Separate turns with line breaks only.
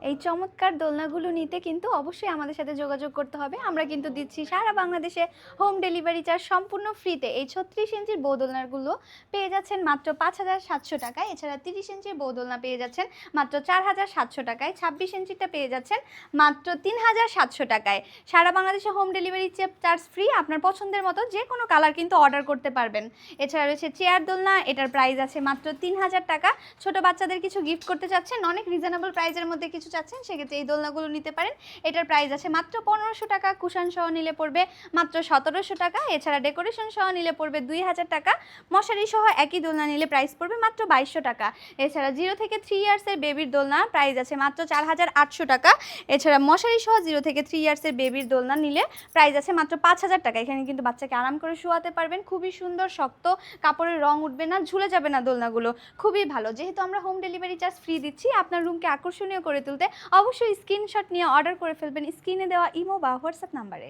এই চমৎকার দোলনাগুলো নিতে কিন্তু অবশ্যই আমাদের সাথে যোগাযোগ করতে হবে। আমরা কিন্তু দিচ্ছি সারা বাংলাদেশে হোম ডেলিভারি চার্জ সম্পূর্ণ ফ্রিতে। এই ৩৬ ইঞ্চির বউ দোলনাগুলো পেয়ে যাচ্ছেন মাত্র ৫,৭০০ টাকায়। এছাড়া ৩০ ইঞ্চির বউ দোলনা পেয়ে যাচ্ছেন মাত্র ৪,৭০০ টাকায়। ২৬ ইঞ্চিটা পেয়ে যাচ্ছেন মাত্র ৩,৭০০ টাকায়। সারা বাংলাদেশে হোম ডেলিভারি চার্জ ফ্রি। আপনার পছন্দের মতো যে কোনো কালার কিন্তু অর্ডার করতে পারবেন। এছাড়া রয়েছে চেয়ার দোলনা, এটার প্রাইস আছে মাত্র ৩,০০০ টাকা। ছোট বাচ্চাদের কিছু গিফট করতে চাচ্ছেন, অনেক রিজনেবল প্রাইসের মধ্যে কিছু চাচ্ছেন, সেক্ষেত্রে এই দোলনাগুলো নিতে পারেন। এটার প্রাইস আছে মাত্র ১৫০০ টাকা। কুশন সহ নিলে পড়বে মাত্র ১৭০০ টাকা। এছাড়া ডেকোরেশন সহ নিলে পড়বে ২,০০০ টাকা। মশারি সহ একই দোলনা নিলে প্রাইস পড়বে মাত্র ২২০০ টাকা। এছাড়া 0 থেকে 3 ইয়ার্সের বেবির দোলনা প্রাইস আছে মাত্র ৪,৮০০ টাকা। এছাড়া মশারি সহ 0 থেকে 3 ইয়ার্সের বেবির দোলনা নিলে প্রাইস আছে মাত্র ৫,০০০ টাকা। এখানে কিন্তু বাচ্চাকে আরাম করে শোয়াতে পারবেন। খুবই সুন্দর, শক্ত, কাপড়ের রং উঠবে না, ঝুলে যাবে না দোলনাগুলো। খুবই ভালো। যেহেতু আমরা হোম ডেলিভারি চার্জ ফ্রি দিচ্ছি, আপনার রুমকে আকর্ষণীয় করে তুলতে অবশ্যই স্ক্রিনশট নিয়ে অর্ডার করে ফেলবেন স্ক্রিনে দেওয়া ইমো বা হোয়াটসঅ্যাপ নাম্বারে।